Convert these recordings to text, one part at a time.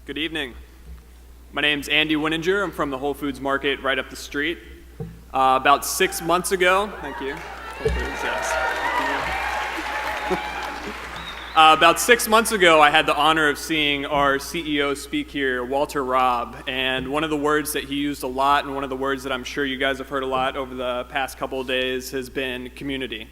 Good evening. My name's Andy Winninger. I'm from the Whole Foods Market right up the street. About 6 months ago, thank you. About 6 months ago, I had the honor of seeing our CEO speak here, Walter Robb, and one of the words that he used a lot, and one of the words that I'm sure you guys have heard a lot over the past couple of days, has been community.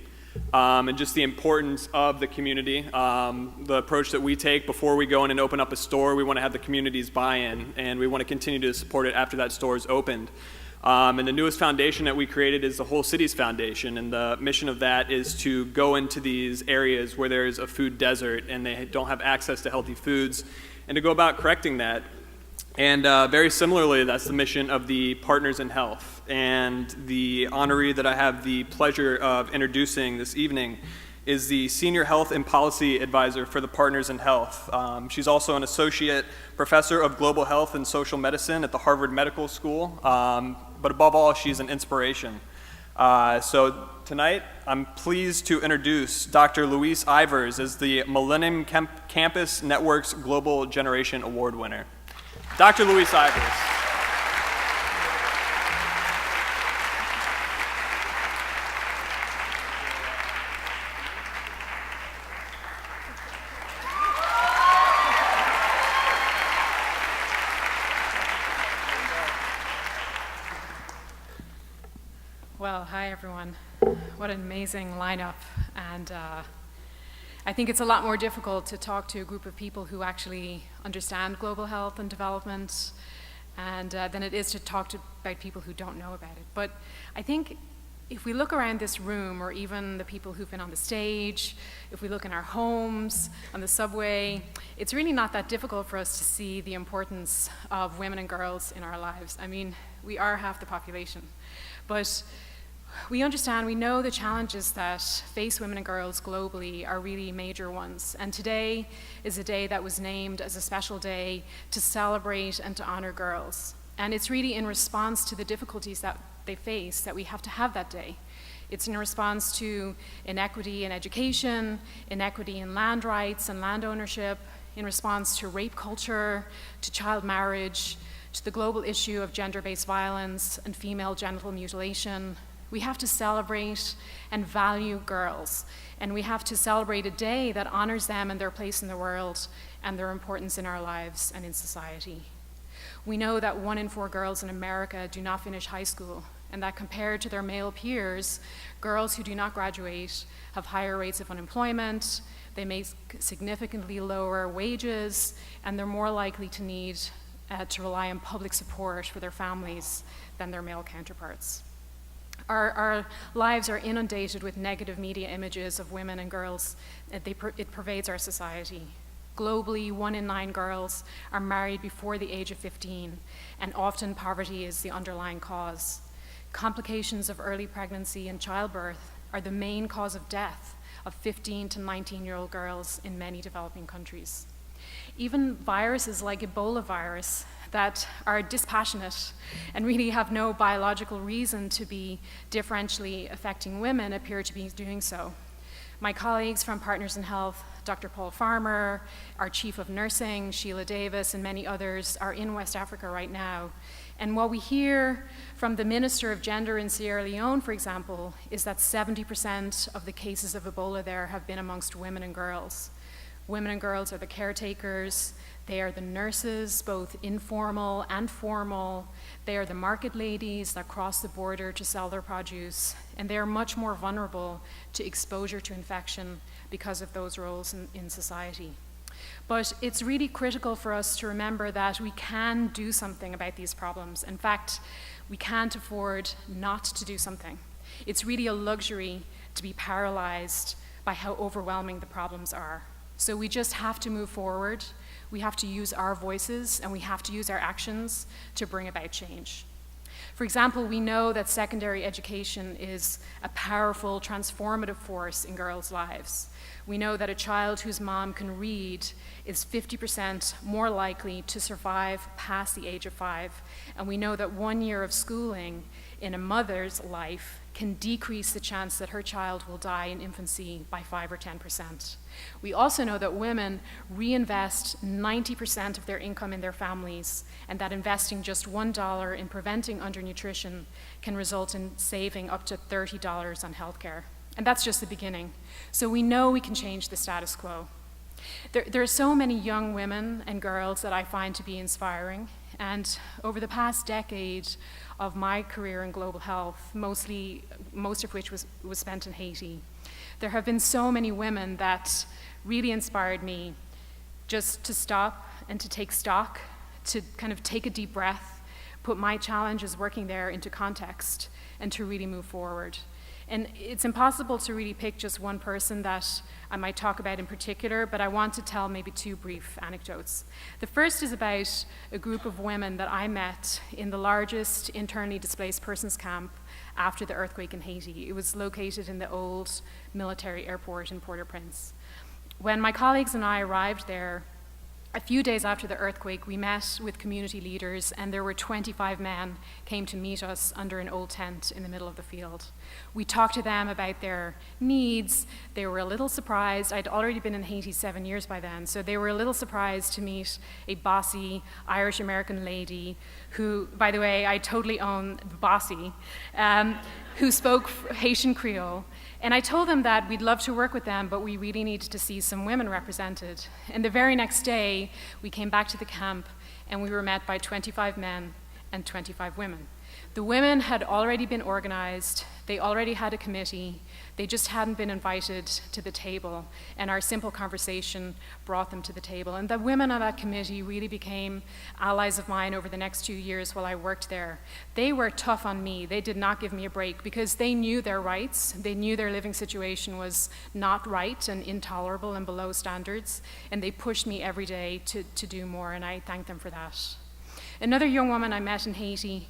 And just the importance of the community. The approach that we take before we go in and open up a store, we want to have the community's buy-in, and we want to continue to support it after that store is opened. And the newest foundation that we created is the Whole Cities Foundation, and the mission of that is to go into these areas where there's a food desert and they don't have access to healthy foods, and to go about correcting that. And very similarly, that's the mission of the Partners in Health. And the honoree that I have the pleasure of introducing this evening is the Senior Health and Policy Advisor for the Partners in Health. She's also an Associate Professor of Global Health and Social Medicine at the Harvard Medical School. But above all, she's an inspiration. So tonight, I'm pleased to introduce Dr. Louise Ivers as the Millennium Campus Network's Global Generation Award winner. Dr. Louise Ivers. Well, hi everyone. What an amazing lineup. And I think it's a lot more difficult to talk to a group of people who actually understand global health and development and than it is to talk about people who don't know about it. But I think if we look around this room, or even the people who've been on the stage, if we look in our homes, on the subway, it's really not that difficult for us to see the importance of women and girls in our lives. I mean, we are half the population. But we understand, we know the challenges that face women and girls globally are really major ones. And today is a day that was named as a special day to celebrate and to honor girls. And it's really in response to the difficulties that they face that we have to have that day. It's in response to inequity in education, inequity in land rights and land ownership, in response to rape culture, to child marriage, to the global issue of gender-based violence and female genital mutilation. We have to celebrate and value girls, and we have to celebrate a day that honors them and their place in the world and their importance in our lives and in society. We know that 1 in 4 girls in America do not finish high school, and that compared to their male peers, girls who do not graduate have higher rates of unemployment, they make significantly lower wages, and they're more likely to need to rely on public support for their families than their male counterparts. Our lives are inundated with negative media images of women and girls. It pervades our society. Globally, 1 in 9 girls are married before the age of 15, and often poverty is the underlying cause. Complications of early pregnancy and childbirth are the main cause of death of 15 to 19-year-old girls in many developing countries. Even viruses like Ebola virus that are dispassionate and really have no biological reason to be differentially affecting women appear to be doing so. My colleagues from Partners in Health, Dr. Paul Farmer, our Chief of Nursing, Sheila Davis, and many others are in West Africa right now. And what we hear from the Minister of Gender in Sierra Leone, for example, is that 70% of the cases of Ebola there have been amongst women and girls. Women and girls are the caretakers, they are the nurses, both informal and formal, they are the market ladies that cross the border to sell their produce, and they are much more vulnerable to exposure to infection because of those roles in society. But it's really critical for us to remember that we can do something about these problems. In fact, we can't afford not to do something. It's really a luxury to be paralyzed by how overwhelming the problems are. So we just have to move forward, we have to use our voices, and we have to use our actions to bring about change. For example, we know that secondary education is a powerful, transformative force in girls' lives. We know that a child whose mom can read is 50% more likely to survive past the age of 5. And we know that 1 year of schooling in a mother's life can decrease the chance that her child will die in infancy by 5 or 10%. We also know that women reinvest 90% of their income in their families, and that investing just $1 in preventing undernutrition can result in saving up to $30 on healthcare. And that's just the beginning. So we know we can change the status quo. There are so many young women and girls that I find to be inspiring, and over the past decade of my career in global health, most of which was spent in Haiti, there have been so many women that really inspired me just to stop and to take stock, to kind of take a deep breath, put my challenges working there into context, and to really move forward. And it's impossible to really pick just one person that I might talk about in particular, but I want to tell maybe 2 brief anecdotes. The first is about a group of women that I met in the largest internally displaced persons camp after the earthquake in Haiti. It was located in the old military airport in Port-au-Prince. When my colleagues and I arrived there, a few days after the earthquake, we met with community leaders, and there were 25 men came to meet us under an old tent in the middle of the field. We talked to them about their needs. They were a little surprised. I'd already been in Haiti 7 years by then, so they were a little surprised to meet a bossy Irish-American lady who, by the way, I totally own the bossy, who spoke Haitian Creole. And I told them that we'd love to work with them, but we really needed to see some women represented. And the very next day, we came back to the camp, and we were met by 25 men and 25 women. The women had already been organized, they already had a committee, they just hadn't been invited to the table, and our simple conversation brought them to the table. And the women on that committee really became allies of mine over the next 2 years while I worked there. They were tough on me. They did not give me a break because they knew their rights, they knew their living situation was not right and intolerable and below standards, and they pushed me every day to do more, and I thank them for that. Another young woman I met in Haiti,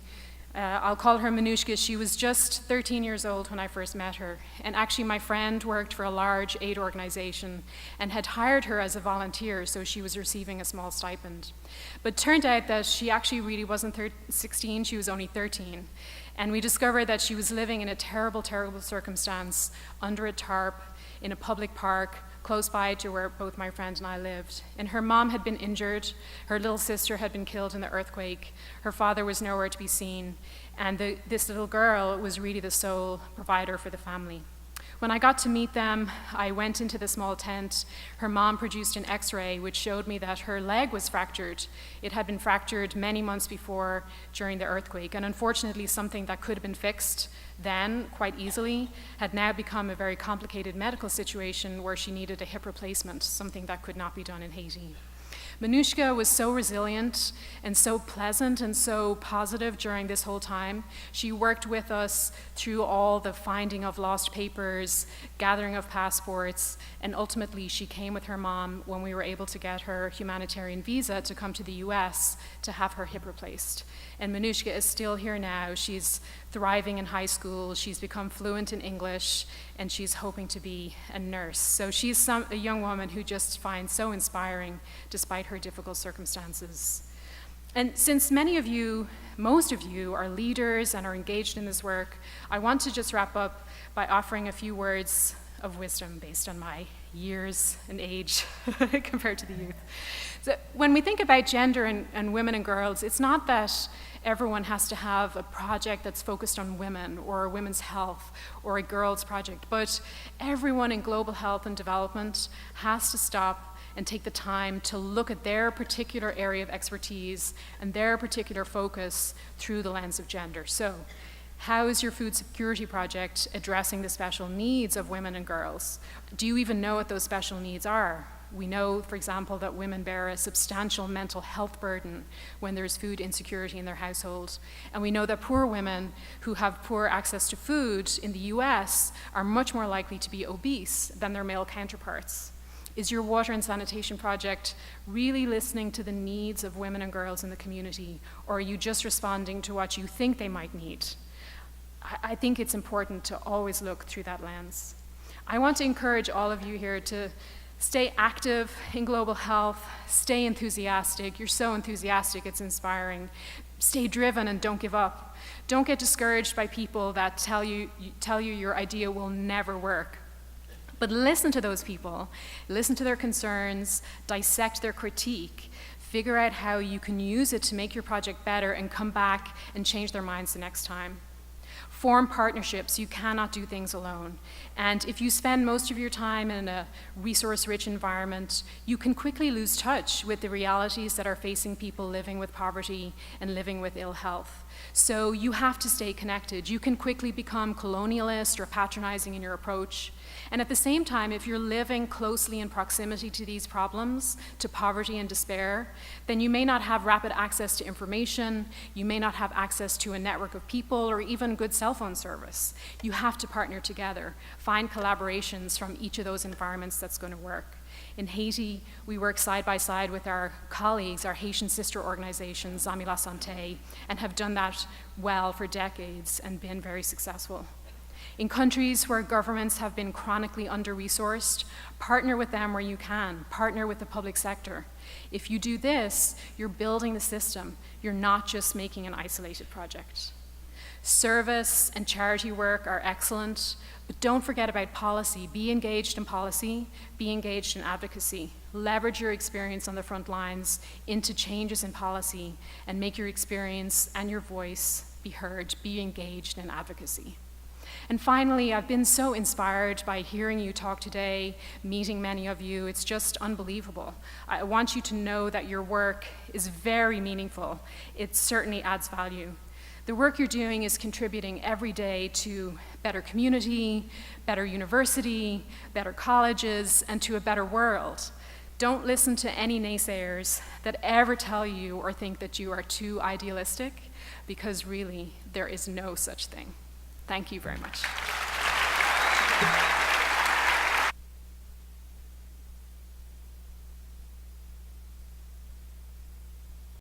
I'll call her Manushka. She was just 13 years old when I first met her. And actually, my friend worked for a large aid organization and had hired her as a volunteer, so she was receiving a small stipend. But turned out that she actually really wasn't 16, she was only 13. And we discovered that she was living in a terrible, terrible circumstance under a tarp in a public park close by to where both my friend and I lived. And her mom had been injured, her little sister had been killed in the earthquake, her father was nowhere to be seen, and this little girl was really the sole provider for the family. When I got to meet them, I went into the small tent. Her mom produced an x-ray which showed me that her leg was fractured. It had been fractured many months before during the earthquake, and unfortunately something that could have been fixed then quite easily had now become a very complicated medical situation where she needed a hip replacement, something that could not be done in Haiti. Manushka was so resilient and so pleasant and so positive during this whole time. She worked with us through all the finding of lost papers, gathering of passports, and ultimately she came with her mom when we were able to get her humanitarian visa to come to the US to have her hip replaced. And Manushka is still here now. She's thriving in high school, she's become fluent in English, and she's hoping to be a nurse. So she's a young woman who just finds so inspiring despite her difficult circumstances. And since most of you are leaders and are engaged in this work, I want to just wrap up by offering a few words of wisdom based on my years and age compared to the youth. So when we think about gender and women and girls, it's not that everyone has to have a project that's focused on women or women's health or a girls project, but everyone in global health and development has to stop and take the time to look at their particular area of expertise and their particular focus through the lens of gender. So how is your food security project addressing the special needs of women and girls? Do you even know what those special needs are? We know, for example, that women bear a substantial mental health burden when there's food insecurity in their household. And we know that poor women who have poor access to food in the US are much more likely to be obese than their male counterparts. Is your water and sanitation project really listening to the needs of women and girls in the community, or are you just responding to what you think they might need? I think it's important to always look through that lens. I want to encourage all of you here to stay active in global health, stay enthusiastic. You're so enthusiastic, it's inspiring. Stay driven and don't give up. Don't get discouraged by people that tell you your idea will never work. But listen to those people, listen to their concerns, dissect their critique, figure out how you can use it to make your project better and come back and change their minds the next time. Form partnerships. You cannot do things alone. And if you spend most of your time in a resource-rich environment, you can quickly lose touch with the realities that are facing people living with poverty and living with ill health. So you have to stay connected. You can quickly become colonialist or patronizing in your approach. And at the same time, if you're living closely in proximity to these problems, to poverty and despair, then you may not have rapid access to information, you may not have access to a network of people or even good cell phone service. You have to partner together, find collaborations from each of those environments that's going to work. In Haiti, we work side by side with our colleagues, our Haitian sister organization, Zami La Santé, and have done that well for decades and been very successful. In countries where governments have been chronically under-resourced, partner with them where you can, partner with the public sector. If you do this, you're building the system. You're not just making an isolated project. Service and charity work are excellent, but don't forget about policy. Be engaged in policy, be engaged in advocacy. Leverage your experience on the front lines into changes in policy and make your experience and your voice be heard, be engaged in advocacy. And finally, I've been so inspired by hearing you talk today, meeting many of you. It's just unbelievable. I want you to know that your work is very meaningful. It certainly adds value. The work you're doing is contributing every day to better community, better university, better colleges, and to a better world. Don't listen to any naysayers that ever tell you or think that you are too idealistic, because really, there is no such thing. Thank you very much.